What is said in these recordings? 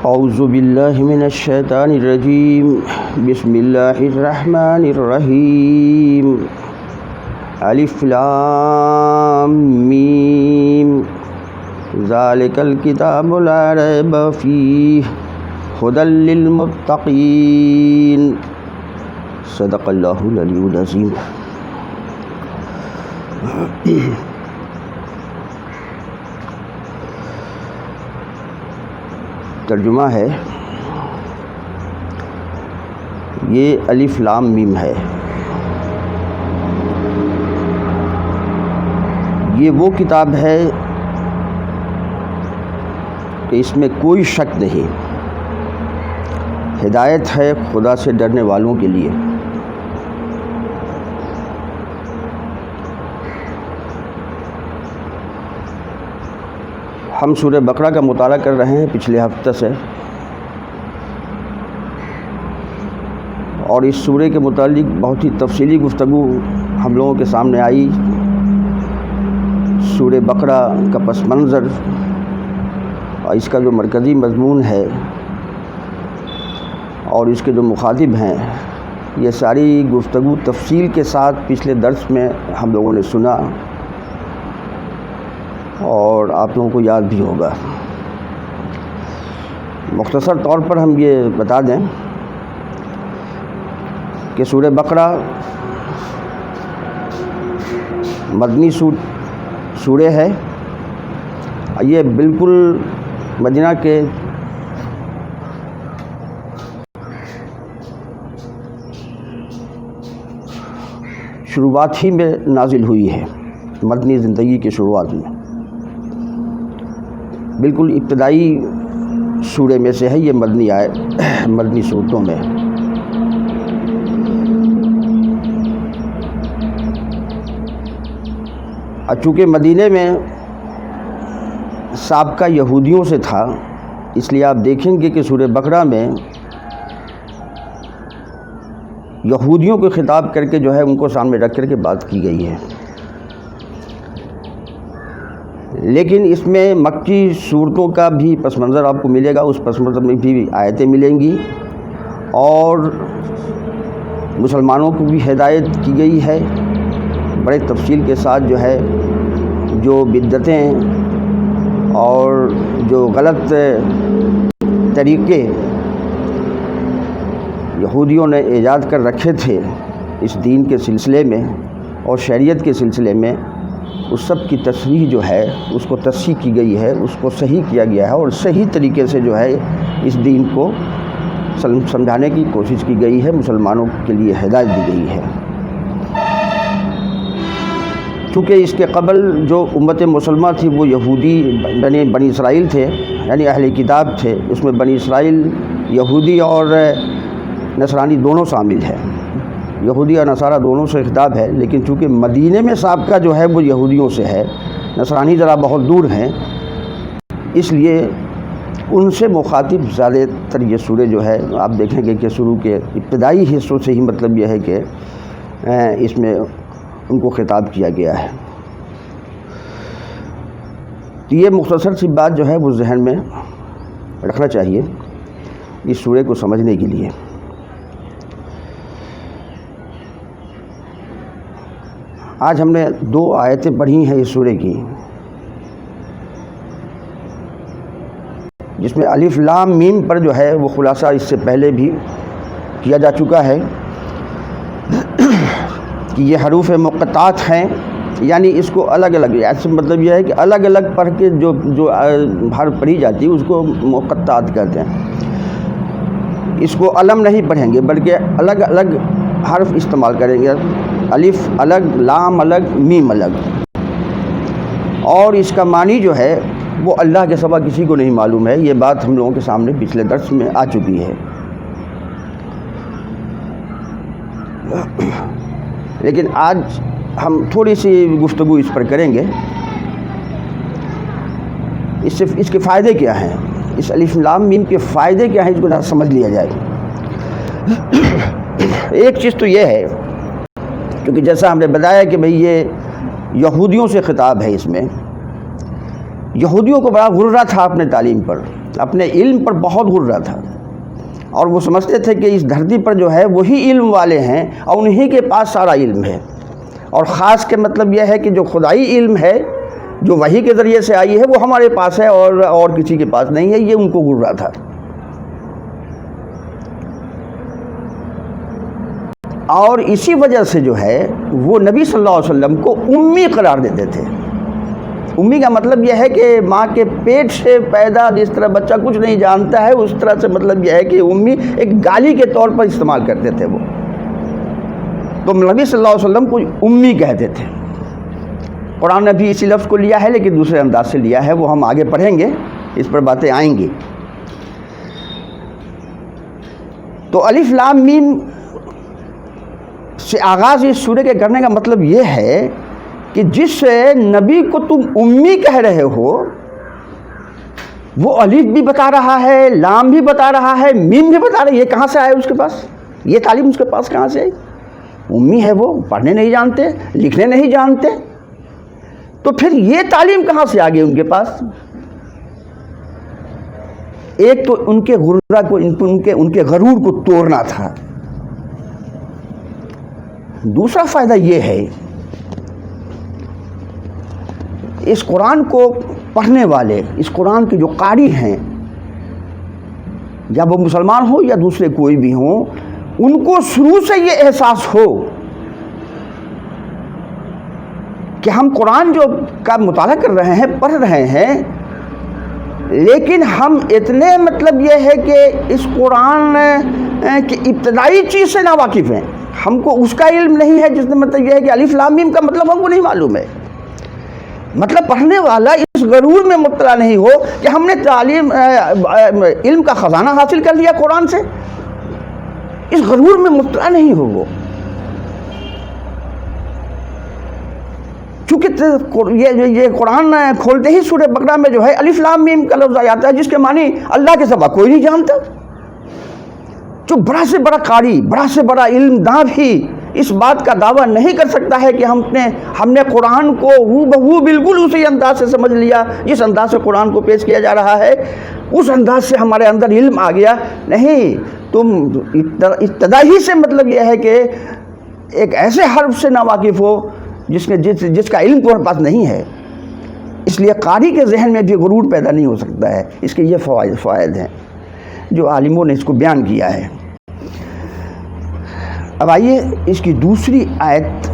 اعوذ باللہ من الشیطان الرجیم بسم اللہ الرحمن الرحیم الف لام میم ذالک الکتاب لا ریب فیہ ھدی للمتقین صدق اللہ العلی العظیم۔ ترجمہ ہے، یہ الف لام میم ہے، یہ وہ کتاب ہے کہ اس میں کوئی شک نہیں، ہدایت ہے خدا سے ڈرنے والوں کے لیے۔ ہم سورہ بقرہ کا مطالعہ کر رہے ہیں پچھلے ہفتہ سے، اور اس سورہ کے متعلق بہت ہی تفصیلی گفتگو ہم لوگوں کے سامنے آئی۔ سورہ بقرہ کا پس منظر اور اس کا جو مرکزی مضمون ہے اور اس کے جو مخاطب ہیں، یہ ساری گفتگو تفصیل کے ساتھ پچھلے درس میں ہم لوگوں نے سنا اور آپ لوگوں کو یاد بھی ہوگا۔ مختصر طور پر ہم یہ بتا دیں کہ سورہ بقرہ مدنی سورہ ہے، یہ بالکل مدینہ کے شروعات ہی میں نازل ہوئی ہے، مدنی زندگی کی شروعات میں، بالکل ابتدائی سورے میں سے ہے یہ مدنی صورتوں میں۔ چونکہ مدینے میں سابقہ یہودیوں سے تھا، اس لیے آپ دیکھیں گے کہ سورہ بقرہ میں یہودیوں کو خطاب کر کے جو ہے ان کو سامنے رکھ کر کے بات کی گئی ہے، لیکن اس میں مکی صورتوں کا بھی پس منظر آپ کو ملے گا، اس پس منظر میں بھی آیتیں ملیں گی اور مسلمانوں کو بھی ہدایت کی گئی ہے بڑے تفصیل کے ساتھ، جو ہے جو بدعتیں اور جو غلط طریقے یہودیوں نے ایجاد کر رکھے تھے اس دین کے سلسلے میں اور شریعت کے سلسلے میں، اس سب کی تصحیح جو ہے اس کو تصحیح کی گئی ہے، اس کو صحیح کیا گیا ہے اور صحیح طریقے سے جو ہے اس دین کو سمجھانے کی کوشش کی گئی ہے، مسلمانوں کے لیے ہدایت دی گئی ہے۔ چونکہ اس کے قبل جو امت مسلمہ تھی وہ یہودی بنی اسرائیل تھے، یعنی اہل کتاب تھے، اس میں بنی اسرائیل یہودی اور نصرانی دونوں شامل ہیں، یہودی اور نصارہ دونوں سے خطاب ہے، لیکن چونکہ مدینے میں سابقہ جو ہے وہ یہودیوں سے ہے، نصرانی ذرا بہت دور ہیں، اس لیے ان سے مخاطب زیادہ تر یہ سورہ جو ہے آپ دیکھیں گے کہ شروع کے ابتدائی حصوں سے ہی مطلب یہ ہے کہ اس میں ان کو خطاب کیا گیا ہے۔ تو یہ مختصر سی بات جو ہے وہ ذہن میں رکھنا چاہیے اس سورہ کو سمجھنے کے لیے۔ آج ہم نے 2 آیتیں پڑھی ہیں اس سورہ کی، جس میں الف لام میم پر جو ہے وہ خلاصہ اس سے پہلے بھی کیا جا چکا ہے کہ یہ حروف مقطعات ہیں، یعنی اس کو الگ الگ، ایسا مطلب یہ ہے کہ الگ الگ پڑھ کے جو حرف پڑھی جاتی ہے اس کو مقطعات کہتے ہیں۔ اس کو علم نہیں پڑھیں گے بلکہ الگ الگ حرف استعمال کریں گے، الف الگ، لام الگ، میم الگ، اور اس کا معنی جو ہے وہ اللہ کے سوا کسی کو نہیں معلوم ہے۔ یہ بات ہم لوگوں کے سامنے پچھلے درس میں آ چکی ہے، لیکن آج ہم تھوڑی سی گفتگو اس پر کریں گے، اس کے فائدے کیا ہیں، اس الف لام میم کے فائدے کیا ہیں، اس کو سمجھ لیا جائے۔ ایک چیز تو یہ ہے کیونکہ جیسا ہم نے بتایا کہ بھئی یہ یہودیوں سے خطاب ہے، اس میں یہودیوں کو بڑا غرہ تھا اپنے تعلیم پر، اپنے علم پر بہت غرہ تھا، اور وہ سمجھتے تھے کہ اس دھرتی پر جو ہے وہی علم والے ہیں اور انہی کے پاس سارا علم ہے، اور خاص کے مطلب یہ ہے کہ جو خدائی علم ہے جو وحی کے ذریعے سے آئی ہے وہ ہمارے پاس ہے اور کسی کے پاس نہیں ہے، یہ ان کو غرہ تھا۔ اور اسی وجہ سے جو ہے وہ نبی صلی اللہ علیہ وسلم کو امی قرار دیتے تھے۔ امی کا مطلب یہ ہے کہ ماں کے پیٹ سے پیدا جس طرح بچہ کچھ نہیں جانتا ہے، اس طرح سے مطلب یہ ہے کہ امی ایک گالی کے طور پر استعمال کرتے تھے وہ، تو نبی صلی اللہ علیہ وسلم کو امی کہتے تھے۔ قرآن نے بھی اسی لفظ کو لیا ہے لیکن دوسرے انداز سے لیا ہے، وہ ہم آگے پڑھیں گے، اس پر باتیں آئیں گی۔ تو الف لام میم سے آغاز اس سورہ کے کرنے کا مطلب یہ ہے کہ جس نبی کو تم امی کہہ رہے ہو وہ الف بھی بتا رہا ہے، لام بھی بتا رہا ہے، میم بھی بتا رہا ہے، یہ کہاں سے آئے اس کے پاس؟ یہ تعلیم اس کے پاس کہاں سے آئی؟ امی ہے، وہ پڑھنے نہیں جانتے، لکھنے نہیں جانتے، تو پھر یہ تعلیم کہاں سے آ گئی ان کے پاس؟ ایک تو ان کے غرہ کو، ان کے غرور کو توڑنا تھا۔ دوسرا فائدہ یہ ہے، اس قرآن کو پڑھنے والے، اس قرآن کے جو قاری ہیں، یا وہ مسلمان ہو یا دوسرے کوئی بھی ہوں، ان کو شروع سے یہ احساس ہو کہ ہم قرآن جو کا مطالعہ کر رہے ہیں، پڑھ رہے ہیں، لیکن ہم اتنے مطلب یہ ہے کہ اس قرآن کی ابتدائی چیز سے ناواقف ہیں، ہم کو اس کا علم نہیں ہے، جس نے مطلب یہ ہے کہ الف لام میم کا مطلب ہم کو نہیں معلوم ہے۔ مطلب پڑھنے والا اس غرور میں مبتلا نہیں ہو کہ ہم نے تعلیم علم کا خزانہ حاصل کر لیا قرآن سے، اس غرور میں مبتلا نہیں ہو وہ، چونکہ یہ قرآن کھولتے ہی سورہ بقرہ میں جو ہے الف لام میم کا لفظ آتا ہے، جس کے معنی اللہ کے سوا کوئی نہیں جانتا۔ جو بڑا سے بڑا قاری، بڑا سے بڑا علم داں بھی اس بات کا دعویٰ نہیں کر سکتا ہے کہ ہم نے قرآن کو ہو بالکل اسی انداز سے سمجھ لیا جس انداز سے قرآن کو پیش کیا جا رہا ہے، اس انداز سے ہمارے اندر علم آ گیا۔ نہیں، تم ابتدائی سے مطلب یہ ہے کہ ایک ایسے حرف سے ناواقف ہو جس کا علم تمہارے پاس نہیں ہے، اس لیے قاری کے ذہن میں بھی غرور پیدا نہیں ہو سکتا ہے۔ اس کے یہ فوائد ہیں جو عالموں نے اس کو بیان کیا ہے۔ اب آئیے اس کی دوسری آیت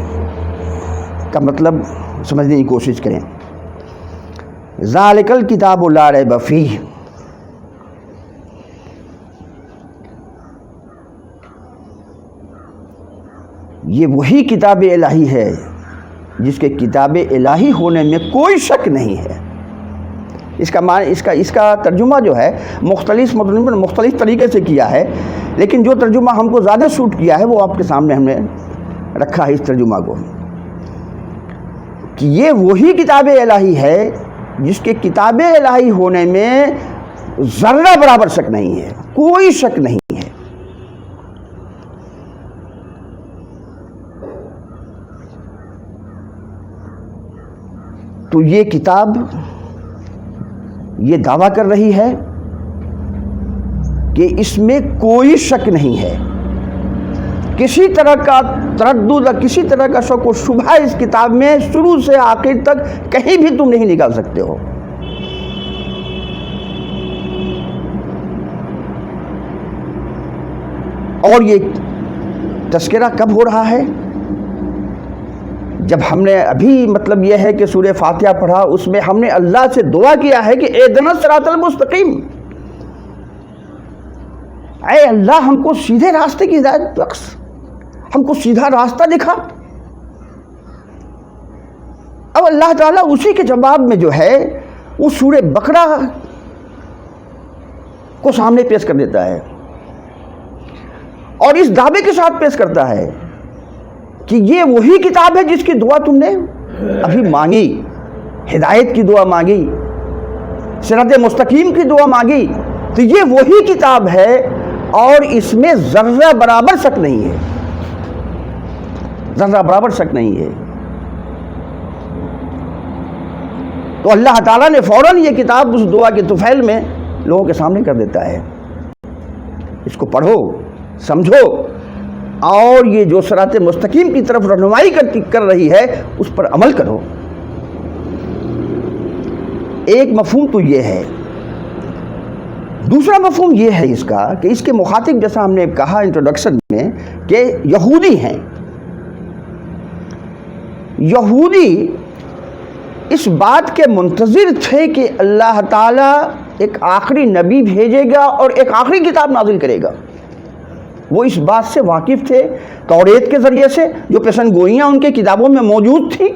کا مطلب سمجھنے کی کوشش کریں۔ ذالک الکتاب لا ریب فیہ، یہ وہی کتاب الہی ہے جس کے کتاب الہی ہونے میں کوئی شک نہیں ہے۔ اس کا ترجمہ جو ہے مختلف طریقے سے کیا ہے، لیکن جو ترجمہ ہم کو زیادہ سوٹ کیا ہے وہ آپ کے سامنے ہم نے رکھا ہے اس ترجمہ کو، کہ یہ وہی کتاب الہی ہے جس کے کتاب الہی ہونے میں ذرہ برابر شک نہیں ہے، کوئی شک نہیں ہے۔ تو یہ کتاب یہ دعویٰ کر رہی ہے کہ اس میں کوئی شک نہیں ہے، کسی طرح کا تردد یا کسی طرح کا شک و شبہ اس کتاب میں شروع سے آخر تک کہیں بھی تم نہیں نکال سکتے ہو۔ اور یہ تذکرہ کب ہو رہا ہے؟ جب ہم نے ابھی مطلب یہ ہے کہ سورہ فاتحہ پڑھا، اس میں ہم نے اللہ سے دعا کیا ہے کہ اہدنا الصراط المستقیم، اے اللہ ہم کو سیدھے راستے کی ہدایت بخش، ہم کو سیدھا راستہ دکھا۔ اب اللہ تعالیٰ اسی کے جواب میں جو ہے وہ سورہ بقرہ کو سامنے پیش کر دیتا ہے، اور اس دعوے کے ساتھ پیش کرتا ہے کہ یہ وہی کتاب ہے جس کی دعا تم نے ابھی مانگی، ہدایت کی دعا مانگی، صراط مستقیم کی دعا مانگی، تو یہ وہی کتاب ہے اور اس میں ذرہ برابر شک نہیں ہے، ذرہ برابر شک نہیں ہے۔ تو اللہ تعالیٰ نے فوراً یہ کتاب اس دعا کے طفیل میں لوگوں کے سامنے کر دیتا ہے. اس کو پڑھو، سمجھو، اور یہ جو صراط مستقیم کی طرف رہنمائی کر رہی ہے اس پر عمل کرو. ایک مفہوم تو یہ ہے. دوسرا مفہوم یہ ہے اس کا کہ اس کے مخاطب، جیسا ہم نے کہا انٹروڈکشن میں، کہ یہودی ہیں. یہودی اس بات کے منتظر تھے کہ اللہ تعالیٰ ایک آخری نبی بھیجے گا اور ایک آخری کتاب نازل کرے گا. وہ اس بات سے واقف تھے توریت کے ذریعے سے، جو پیشن گوئیاں ان کے کتابوں میں موجود تھیں،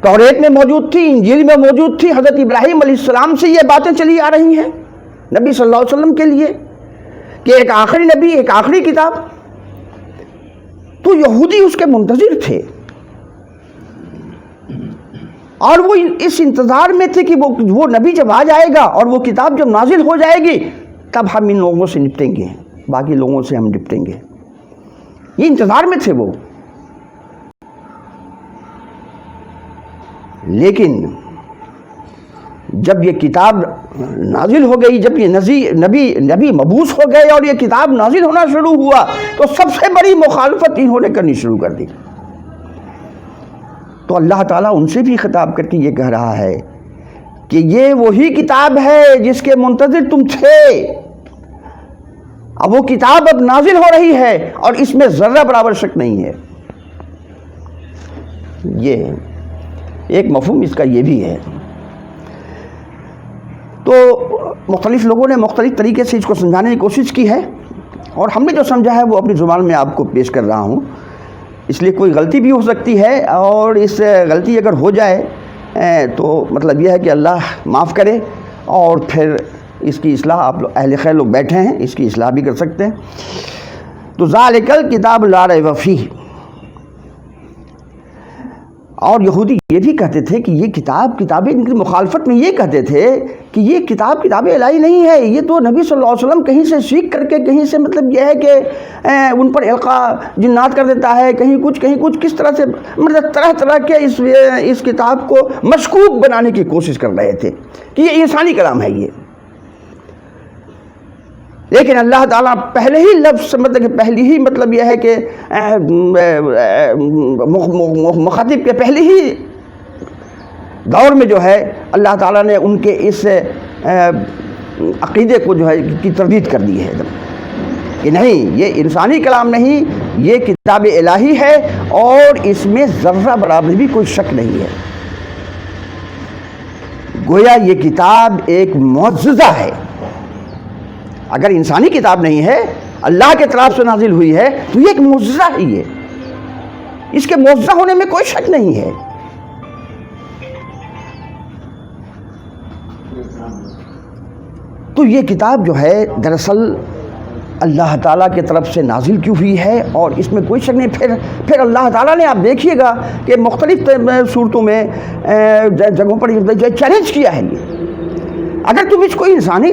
توریت میں موجود تھی، انجیل میں موجود تھی. حضرت ابراہیم علیہ السلام سے یہ باتیں چلی آ رہی ہیں نبی صلی اللہ علیہ وسلم کے لیے کہ ایک آخری نبی، ایک آخری کتاب. تو یہودی اس کے منتظر تھے اور وہ اس انتظار میں تھے کہ وہ نبی جب آ جائے گا اور وہ کتاب جب نازل ہو جائے گی تب ہم ان لوگوں سے نپٹیں گے، باقی لوگوں سے ہم نپٹیں گے. یہ انتظار میں تھے وہ. لیکن جب یہ کتاب نازل ہو گئی، جب یہ نبی مبعوث ہو گئے اور یہ کتاب نازل ہونا شروع ہوا، تو سب سے بڑی مخالفت انہوں نے کرنی شروع کر دی. تو اللہ تعالیٰ ان سے بھی خطاب کر کے یہ کہہ رہا ہے کہ یہ وہی کتاب ہے جس کے منتظر تم تھے. اب وہ کتاب اب نازل ہو رہی ہے اور اس میں ذرہ برابر شک نہیں ہے. یہ ایک مفہوم اس کا یہ بھی ہے. تو مختلف لوگوں نے مختلف طریقے سے اس کو سمجھانے کی کوشش کی ہے، اور ہم نے جو سمجھا ہے وہ اپنی زبان میں آپ کو پیش کر رہا ہوں. اس لیے کوئی غلطی بھی ہو سکتی ہے، اور اس غلطی اگر ہو جائے تو مطلب یہ ہے کہ اللہ معاف کرے، اور پھر اس کی اصلاح آپ لوگ اہل خیر لوگ بیٹھے ہیں، اس کی اصلاح بھی کر سکتے ہیں. تو ذالک الکتاب لا ریب فیہ. اور یہودی یہ بھی کہتے تھے کہ یہ کتاب ان کی مخالفت میں یہ کہتے تھے کہ یہ کتاب الہی نہیں ہے، یہ تو نبی صلی اللہ علیہ وسلم کہیں سے سیکھ کر کے، کہیں سے مطلب یہ ہے کہ ان پر القاء جنات کر دیتا ہے، کہیں کچھ کس طرح سے، مطلب طرح طرح کے اس کتاب کو مشکوک بنانے کی کوشش کر رہے تھے کہ یہ انسانی کلام ہے یہ. لیکن اللہ تعالیٰ پہلے ہی لفظ مطلب یہ ہے کہ مخاطب کے پہلے ہی دور میں جو ہے اللہ تعالیٰ نے ان کے اس عقیدے کو جو ہے کی تردید کر دی ہے کہ نہیں، یہ انسانی کلام نہیں، یہ کتاب الہی ہے اور اس میں ذرہ برابر بھی کوئی شک نہیں ہے. گویا یہ کتاب ایک معجزہ ہے. اگر انسانی کتاب نہیں ہے، اللہ کے طرف سے نازل ہوئی ہے، تو یہ ایک معجزہ ہی ہے. اس کے معجزہ ہونے میں کوئی شک نہیں ہے. تو یہ کتاب جو ہے دراصل اللہ تعالیٰ کی طرف سے نازل کیوں ہوئی ہے، اور اس میں کوئی شک نہیں. پھر اللہ تعالیٰ نے، آپ دیکھیے گا کہ مختلف صورتوں میں جگہوں پر چیلنج کیا ہے. یہ اگر تم اس کو انسانی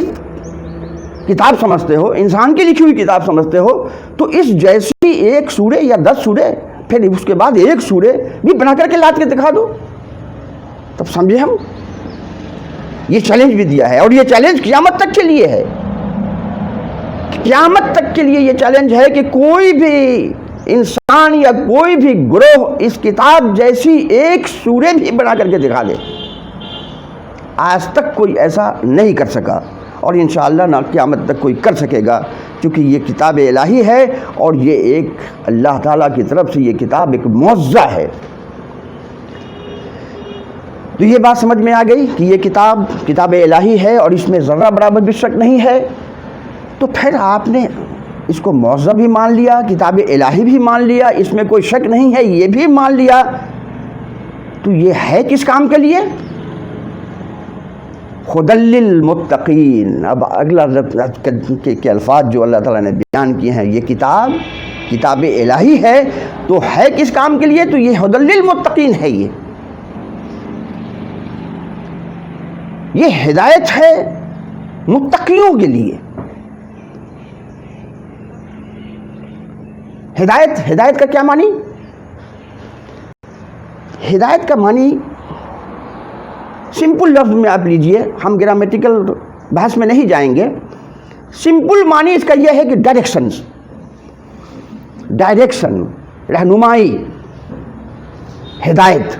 کتاب سمجھتے ہو، انسان کی لکھی ہوئی کتاب سمجھتے ہو، تو اس جیسی ایک سورے یا 10 سورے، پھر اس کے بعد ایک سورے بھی بنا کر کے لاد کے دکھا دو، تب سمجھے ہم. یہ چیلنج بھی دیا ہے، اور یہ چیلنج قیامت تک کے لیے ہے. قیامت تک کے لیے یہ چیلنج ہے کہ کوئی بھی انسان یا کوئی بھی گروہ اس کتاب جیسی ایک سورے بھی بنا کر کے دکھا دے. آج تک کوئی ایسا نہیں کر سکا، اور انشاءاللہ نہ قیامت تک کوئی کر سکے گا، کیونکہ یہ کتاب الہی ہے، اور یہ ایک اللہ تعالیٰ کی طرف سے یہ کتاب ایک معجزہ ہے. تو یہ بات سمجھ میں آ گئی کہ یہ کتاب الہی ہے اور اس میں ذرہ برابر بھی شک نہیں ہے. تو پھر آپ نے اس کو معجزہ بھی مان لیا، کتاب الہی بھی مان لیا، اس میں کوئی شک نہیں ہے یہ بھی مان لیا. تو یہ ہے کس کام کے لیے؟ ہدی للمتقین. اب اگلا کے الفاظ جو اللہ تعالیٰ نے بیان کیے ہیں، یہ کتاب الہی ہے، تو ہے کس کام کے لیے؟ تو یہ ہدی للمتقین ہے. یہ ہدایت ہے متقیوں کے لیے. ہدایت کا کیا معنی؟ ہدایت کا معنی سمپل لفظ میں آپ لیجئے، ہم گرامیٹیکل بحث میں نہیں جائیں گے. سمپل معنی اس کا یہ ہے کہ ڈائریکشن، رہنمائی، ہدایت.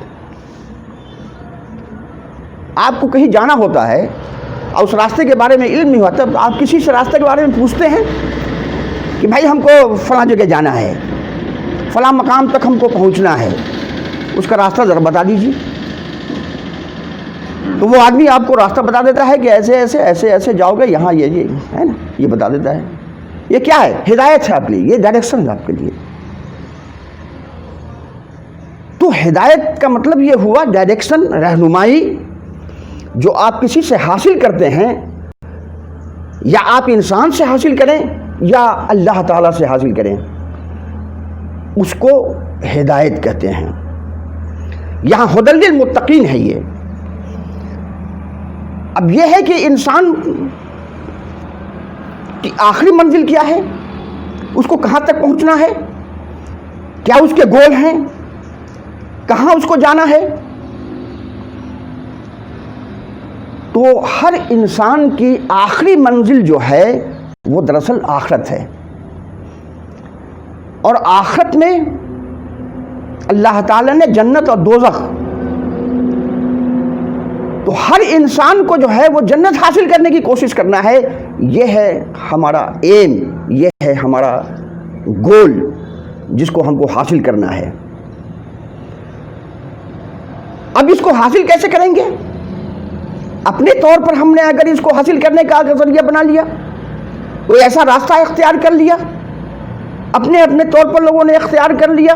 آپ کو کہیں جانا ہوتا ہے اور اس راستے کے بارے میں علم نہیں ہوتا، تو آپ کسی سے راستے کے بارے میں پوچھتے ہیں کہ بھائی ہم کو فلاں جگہ جانا ہے، فلاں مقام تک ہم کو پہنچنا ہے، اس کا راستہ ذرا بتا دیجیے. تو وہ آدمی آپ کو راستہ بتا دیتا ہے کہ ایسے ایسے ایسے ایسے جاؤ گے، یہاں یہ ہے نا، یہ بتا دیتا ہے. یہ کیا ہے؟ ہدایت ہے آپ کے لیے، یہ ڈائریکشن ہے آپ کے لیے. تو ہدایت کا مطلب یہ ہوا ڈائریکشن، رہنمائی، جو آپ کسی سے حاصل کرتے ہیں، یا آپ انسان سے حاصل کریں یا اللہ تعالیٰ سے حاصل کریں، اس کو ہدایت کہتے ہیں. یہاں ھدی للمتقین ہے یہ. اب یہ ہے کہ انسان کی آخری منزل کیا ہے، اس کو کہاں تک پہنچنا ہے، کیا اس کے گول ہیں، کہاں اس کو جانا ہے. تو ہر انسان کی آخری منزل جو ہے وہ دراصل آخرت ہے. اور آخرت میں اللہ تعالیٰ نے جنت اور دوزخ، تو ہر انسان کو جو ہے وہ جنت حاصل کرنے کی کوشش کرنا ہے. یہ ہے ہمارا ایم، یہ ہے ہمارا گول جس کو ہم کو حاصل کرنا ہے. اب اس کو حاصل کیسے کریں گے؟ اپنے طور پر ہم نے اگر اس کو حاصل کرنے کا ذریعہ بنا لیا، کوئی ایسا راستہ اختیار کر لیا، اپنے طور پر لوگوں نے اختیار کر لیا،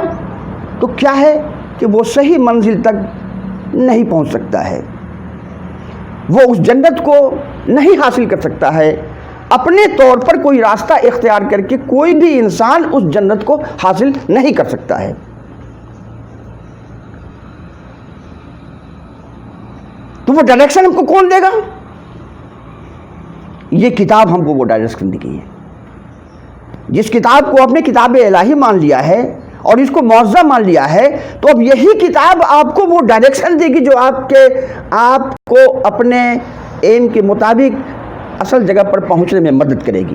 تو کیا ہے کہ وہ صحیح منزل تک نہیں پہنچ سکتا ہے، وہ اس جنت کو نہیں حاصل کر سکتا ہے. اپنے طور پر کوئی راستہ اختیار کر کے کوئی بھی انسان اس جنت کو حاصل نہیں کر سکتا ہے. تو وہ ڈائریکشن ہم کو کون دے گا؟ یہ کتاب ہم کو وہ ڈائریکشن دی گئی ہے. جس کتاب کو اپنے کتاب الہی مان لیا ہے اور اس کو معجزہ مان لیا ہے، تو اب یہی کتاب آپ کو وہ ڈائریکشن دے گی جو آپ کو اپنے ایم کے مطابق اصل جگہ پر پہنچنے میں مدد کرے گی.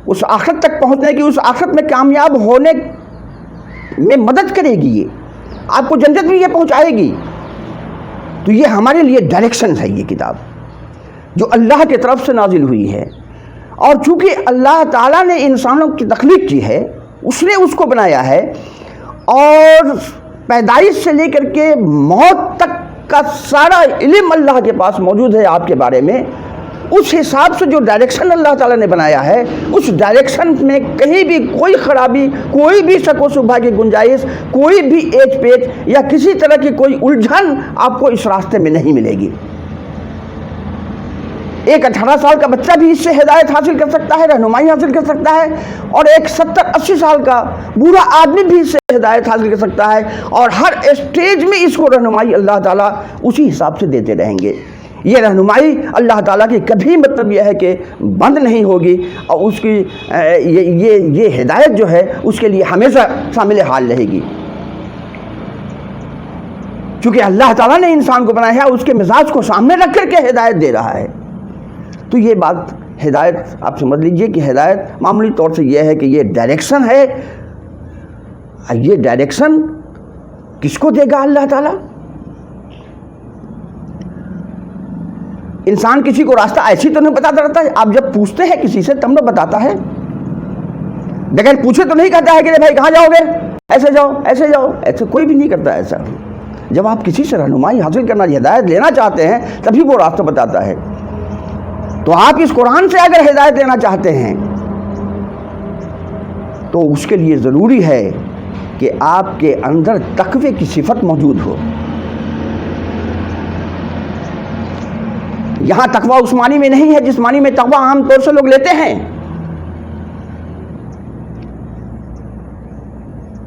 اس آخرت تک پہنچنے کی، اس آخرت میں کامیاب ہونے میں مدد کرے گی. یہ آپ کو جنت میں یہ پہنچائے گی. تو یہ ہمارے لیے ڈائریکشن ہے، یہ کتاب جو اللہ کی طرف سے نازل ہوئی ہے. اور چونکہ اللہ تعالیٰ نے انسانوں کی تخلیق کی ہے، اس نے اس کو بنایا ہے، اور پیدائش سے لے کر کے موت تک کا سارا علم اللہ کے پاس موجود ہے آپ کے بارے میں. اس حساب سے جو ڈائریکشن اللہ تعالیٰ نے بنایا ہے، اس ڈائریکشن میں کہیں بھی کوئی خرابی، کوئی بھی شک و شبہ کی گنجائش، کوئی بھی ایچ پیچ یا کسی طرح کی کوئی الجھن آپ کو اس راستے میں نہیں ملے گی. ایک 18 سال کا بچہ بھی اس سے ہدایت حاصل کر سکتا ہے، رہنمائی حاصل کر سکتا ہے، اور ایک 70-80 سال کا بوڑھا آدمی بھی اس سے ہدایت حاصل کر سکتا ہے. اور ہر اسٹیج میں اس کو رہنمائی اللہ تعالیٰ اسی حساب سے دیتے رہیں گے. یہ رہنمائی اللہ تعالیٰ کی کبھی مطلب یہ ہے کہ بند نہیں ہوگی، اور اس کی یہ ہدایت جو ہے اس کے لیے ہمیشہ شامل حال رہے گی. چونکہ اللہ تعالیٰ نے انسان کو بنایا ہے، اس کے مزاج کو سامنے رکھ کر کے ہدایت دے رہا ہے. تو یہ بات ہدایت آپ سمجھ لیجئے کہ ہدایت معمولی طور سے یہ ہے کہ یہ ڈائریکشن ہے. یہ ڈائریکشن کس کو دے گا اللہ تعالیٰ؟ انسان کسی کو راستہ ایسی تو نہیں بتاتا رہتا ہے. آپ جب پوچھتے ہیں کسی سے تب نہ بتاتا ہے، بغیر پوچھے تو نہیں کہتا ہے کہ بھائی کہاں جاؤ گے، ایسے جاؤ ایسے جاؤ. ایسے کوئی بھی نہیں کرتا ایسا. جب آپ کسی سے رہنمائی حاصل کرنا، ہدایت لینا چاہتے ہیں، تبھی وہ راستہ بتاتا ہے. تو آپ اس قرآن سے اگر ہدایت لینا چاہتے ہیں تو اس کے لیے ضروری ہے کہ آپ کے اندر تقوی کی صفت موجود ہو. یہاں تقوی اس معنی میں نہیں ہے جس معنی میں تقوی عام طور سے لوگ لیتے ہیں.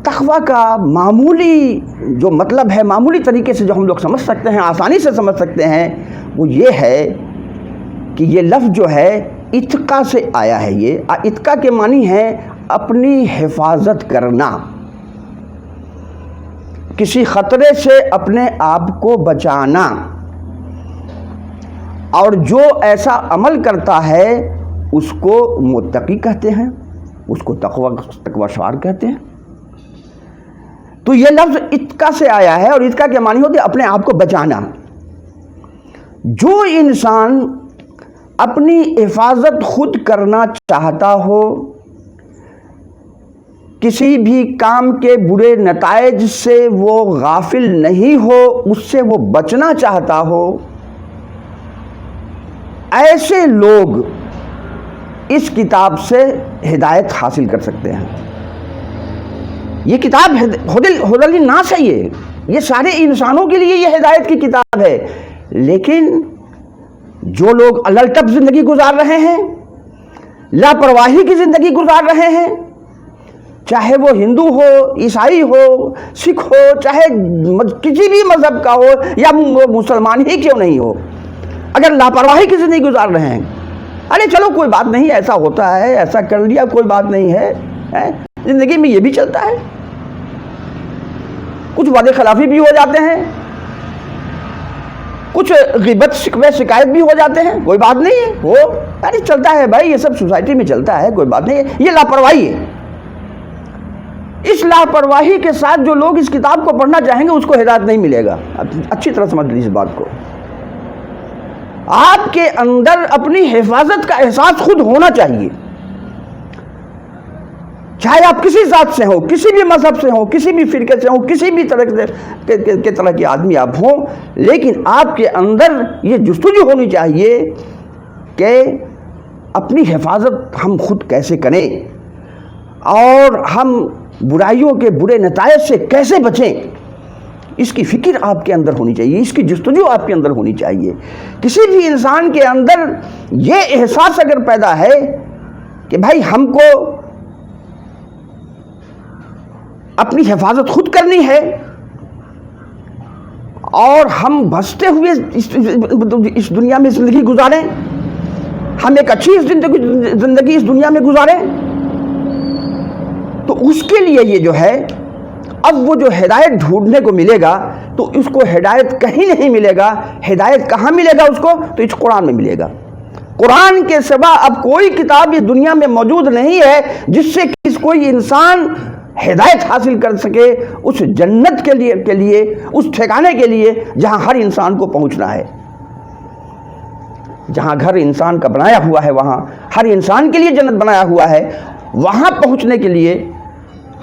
تقوی کا معمولی جو مطلب ہے، معمولی طریقے سے جو ہم لوگ سمجھ سکتے ہیں، آسانی سے سمجھ سکتے ہیں، وہ یہ ہے کہ یہ لفظ جو ہے اتقا سے آیا ہے. یہ اتقا کے معنی ہے اپنی حفاظت کرنا. کسی خطرے سے اپنے آپ کو بچانا، اور جو ایسا عمل کرتا ہے اس کو متقی کہتے ہیں، اس کو تقوی شعار کہتے ہیں۔ تو یہ لفظ اتقا سے آیا ہے، اور اتقا کے معنی ہوتے ہیں اپنے آپ کو بچانا۔ جو انسان اپنی حفاظت خود کرنا چاہتا ہو، کسی بھی کام کے برے نتائج سے وہ غافل نہیں ہو، اس سے وہ بچنا چاہتا ہو، ایسے لوگ اس کتاب سے ہدایت حاصل کر سکتے ہیں۔ یہ کتاب ہدی للناس ہے، یہ سارے انسانوں کے لیے یہ ہدایت کی کتاب ہے۔ لیکن جو لوگ الٹپ زندگی گزار رہے ہیں، لاپرواہی کی زندگی گزار رہے ہیں، چاہے وہ ہندو ہو، عیسائی ہو، سکھ ہو، چاہے کسی بھی مذہب کا ہو یا مسلمان ہی کیوں نہیں ہو، اگر لاپرواہی کی زندگی گزار رہے ہیں، ارے چلو کوئی بات نہیں، ایسا ہوتا ہے، ایسا کر لیا، کوئی بات نہیں ہے، زندگی میں یہ بھی چلتا ہے، کچھ وعدے خلافی بھی ہو جاتے ہیں، کچھ غیبت شکوے شکایت بھی ہو جاتے ہیں، کوئی بات نہیں ہے، وہ ارے چلتا ہے بھائی، یہ سب سوسائٹی میں چلتا ہے، کوئی بات نہیں ہے، یہ لاپرواہی ہے۔ اس لاپرواہی کے ساتھ جو لوگ اس کتاب کو پڑھنا چاہیں گے اس کو ہدایت نہیں ملے گا۔ اچھی طرح سمجھ لیجیے اس بات کو۔ آپ کے اندر اپنی حفاظت کا احساس خود ہونا چاہیے، چاہے آپ کسی ذات سے ہو، کسی بھی مذہب سے ہو، کسی بھی فرقے سے ہو، کسی بھی طرح کے آدمی آپ ہوں، لیکن آپ کے اندر یہ جستجو ہونی چاہیے کہ اپنی حفاظت ہم خود کیسے کریں، اور ہم برائیوں کے برے نتائج سے کیسے بچیں، اس کی فکر آپ کے اندر ہونی چاہیے، اس کی جستجو آپ کے اندر ہونی چاہیے۔ کسی بھی انسان کے اندر یہ احساس اگر پیدا ہے کہ بھائی ہم کو اپنی حفاظت خود کرنی ہے، اور ہم بچتے ہوئے اس دنیا میں زندگی گزاریں، ہم ایک اچھی زندگی اس دنیا میں گزاریں، تو اس کے لیے یہ جو ہے، اب وہ جو ہدایت ڈھونڈنے کو ملے گا تو اس کو ہدایت کہیں نہیں ملے گا۔ ہدایت کہاں ملے گا اس کو؟ تو اس قرآن میں ملے گا۔ قرآن کے سوا اب کوئی کتاب اس دنیا میں موجود نہیں ہے جس سے کوئی انسان ہدایت حاصل کر سکے اس جنت کے لیے اس ٹھکانے کے لیے جہاں ہر انسان کو پہنچنا ہے، جہاں گھر انسان کا بنایا ہوا ہے، وہاں ہر انسان کے لیے جنت بنایا ہوا ہے، وہاں پہنچنے کے لیے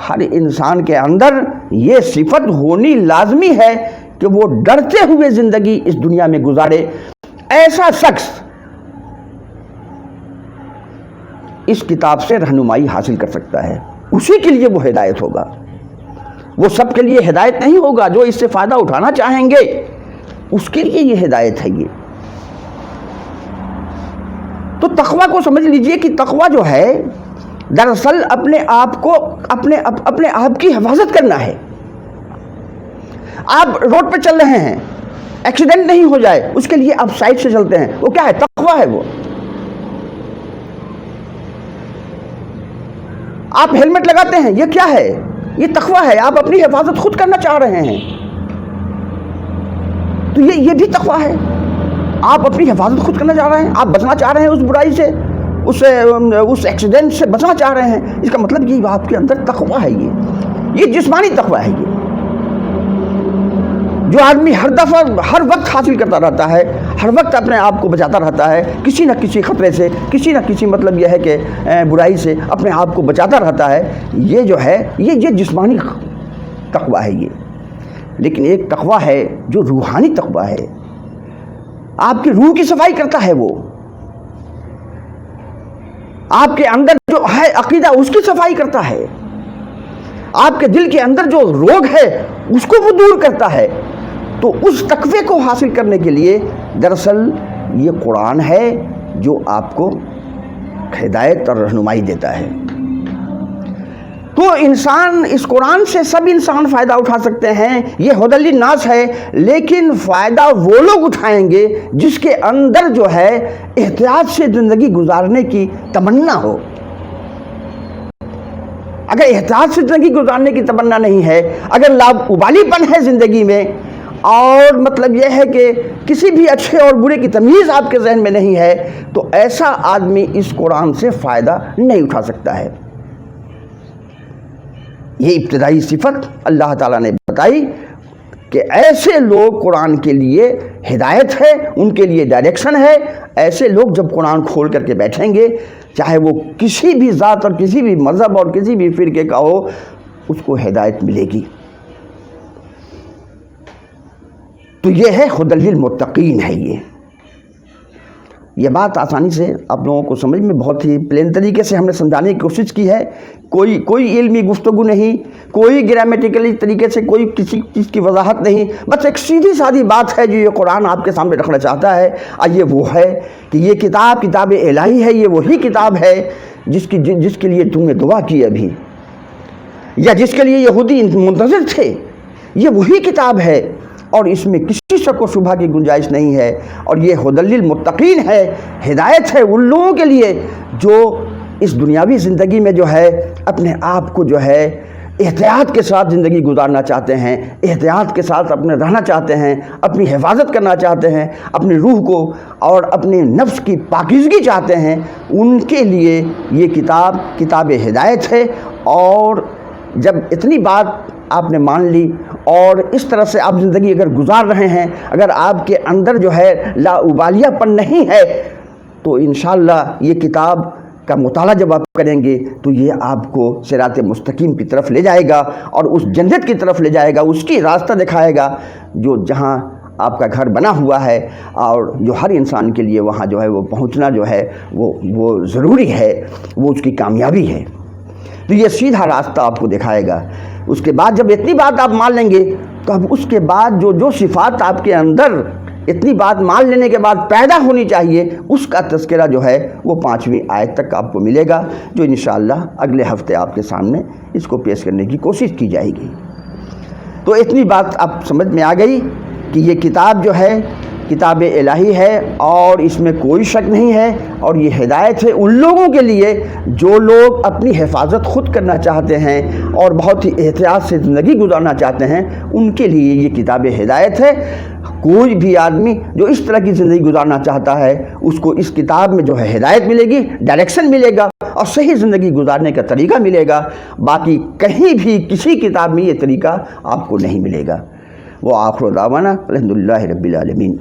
ہر انسان کے اندر یہ صفت ہونی لازمی ہے کہ وہ ڈرتے ہوئے زندگی اس دنیا میں گزارے۔ ایسا شخص اس کتاب سے رہنمائی حاصل کر سکتا ہے، اسی کے لیے وہ ہدایت ہوگا۔ وہ سب کے لیے ہدایت نہیں ہوگا، جو اس سے فائدہ اٹھانا چاہیں گے اس کے لیے یہ ہدایت ہے۔ یہ تو تقویٰ کو سمجھ لیجئے کہ تقویٰ جو ہے دراصل اپنے آپ کو اپنے آپ کی حفاظت کرنا ہے۔ آپ روڈ پہ چل رہے ہیں، ایکسیڈنٹ نہیں ہو جائے اس کے لیے آپ سائڈ سے چلتے ہیں، وہ کیا ہے؟ تقویٰ ہے۔ وہ آپ ہیلمٹ لگاتے ہیں، یہ کیا ہے؟ یہ تقویٰ ہے، آپ اپنی حفاظت خود کرنا چاہ رہے ہیں، تو یہ بھی تقویٰ ہے۔ آپ اپنی حفاظت خود کرنا چاہ رہے ہیں، آپ بچنا چاہ رہے ہیں اس برائی سے، اس ایکسیڈنٹ سے بچنا چاہ رہے ہیں، اس کا مطلب یہ آپ کے اندر تقویٰ ہے۔ یہ جسمانی تقویٰ ہے۔ یہ جو آدمی ہر دفعہ ہر وقت حاصل کرتا رہتا ہے، ہر وقت اپنے آپ کو بچاتا رہتا ہے کسی نہ کسی خطرے سے، کسی نہ کسی مطلب یہ ہے کہ برائی سے اپنے آپ کو بچاتا رہتا ہے، یہ جو ہے یہ جسمانی تقویٰ ہے۔ یہ لیکن ایک تقویٰ ہے جو روحانی تقویٰ ہے، آپ کی روح کی صفائی کرتا ہے، وہ آپ کے اندر جو ہے عقیدہ اس کی صفائی کرتا ہے، آپ کے دل کے اندر جو روگ ہے اس کو وہ دور کرتا ہے۔ تو اس تقوی کو حاصل کرنے کے لیے دراصل یہ قرآن ہے جو آپ کو ہدایت اور رہنمائی دیتا ہے۔ تو انسان اس قرآن سے سب انسان فائدہ اٹھا سکتے ہیں، یہ ہدی للناس ہے، لیکن فائدہ وہ لوگ اٹھائیں گے جس کے اندر جو ہے احتیاط سے زندگی گزارنے کی تمنا ہو۔ اگر احتیاط سے زندگی گزارنے کی تمنا نہیں ہے، اگر لاابالی پن ہے زندگی میں، اور مطلب یہ ہے کہ کسی بھی اچھے اور برے کی تمیز آپ کے ذہن میں نہیں ہے، تو ایسا آدمی اس قرآن سے فائدہ نہیں اٹھا سکتا ہے۔ یہ ابتدائی صفت اللہ تعالیٰ نے بتائی کہ ایسے لوگ قرآن کے لیے ہدایت ہے، ان کے لیے ڈائریکشن ہے۔ ایسے لوگ جب قرآن کھول کر کے بیٹھیں گے، چاہے وہ کسی بھی ذات اور کسی بھی مذہب اور کسی بھی فرقے کا ہو، اس کو ہدایت ملے گی۔ تو یہ ہے ہدی للمتقین ہے۔ یہ بات آسانی سے آپ لوگوں کو سمجھ میں بہت ہی پلین طریقے سے ہم نے سمجھانے کی کوشش کی ہے۔ کوئی علمی گفتگو نہیں، کوئی گرامیٹیکلی طریقے سے کوئی کسی چیز کی وضاحت نہیں، بس ایک سیدھی سادی بات ہے جو یہ قرآن آپ کے سامنے رکھنا چاہتا ہے۔ یہ وہ ہے کہ یہ کتاب الہی ہے، یہ وہی کتاب ہے جس کے لیے تم نے دعا کی ابھی، یا جس کے لیے یہودی منتظر تھے۔ یہ وہی کتاب ہے اور اس میں کسی شک و شبہ کی گنجائش نہیں ہے، اور یہ ہدی للمتقین ہے، ہدایت ہے ان لوگوں کے لیے جو اس دنیاوی زندگی میں جو ہے اپنے آپ کو جو ہے احتیاط کے ساتھ زندگی گزارنا چاہتے ہیں، احتیاط کے ساتھ اپنے رہنا چاہتے ہیں، اپنی حفاظت کرنا چاہتے ہیں، اپنی روح کو اور اپنے نفس کی پاکیزگی چاہتے ہیں۔ ان کے لیے یہ کتاب ہدایت ہے۔ اور جب اتنی بات آپ نے مان لی اور اس طرح سے آپ زندگی اگر گزار رہے ہیں، اگر آپ کے اندر جو ہے لاابالیہ پن نہیں ہے، تو انشاءاللہ یہ کتاب کا مطالعہ جب آپ کریں گے تو یہ آپ کو صراط مستقیم کی طرف لے جائے گا اور اس جنت کی طرف لے جائے گا، اس کی راستہ دکھائے گا جہاں آپ کا گھر بنا ہوا ہے، اور جو ہر انسان کے لیے وہاں جو ہے وہ پہنچنا جو ہے وہ ضروری ہے، وہ اس کی کامیابی ہے۔ تو یہ سیدھا راستہ آپ کو دکھائے گا۔ اس کے بعد جب اتنی بات آپ مان لیں گے تو اب اس کے بعد جو صفات آپ کے اندر اتنی بات مان لینے کے بعد پیدا ہونی چاہیے، اس کا تذکرہ جو ہے وہ 5ویں آیت تک آپ کو ملے گا، جو انشاءاللہ اگلے ہفتے آپ کے سامنے اس کو پیش کرنے کی کوشش کی جائے گی۔ تو اتنی بات آپ سمجھ میں آ گئی کہ یہ کتاب جو ہے کتاب الہی ہے اور اس میں کوئی شک نہیں ہے، اور یہ ہدایت ہے ان لوگوں کے لیے جو لوگ اپنی حفاظت خود کرنا چاہتے ہیں اور بہت ہی احتیاط سے زندگی گزارنا چاہتے ہیں، ان کے لیے یہ کتاب ہدایت ہے۔ کوئی بھی آدمی جو اس طرح کی زندگی گزارنا چاہتا ہے، اس کو اس کتاب میں جو ہے ہدایت ملے گی، ڈائریکشن ملے گا اور صحیح زندگی گزارنے کا طریقہ ملے گا۔ باقی کہیں بھی کسی کتاب میں یہ طریقہ آپ کو نہیں ملے گا۔ وہ آخر دعوانا الحمدللہ رب العالمین۔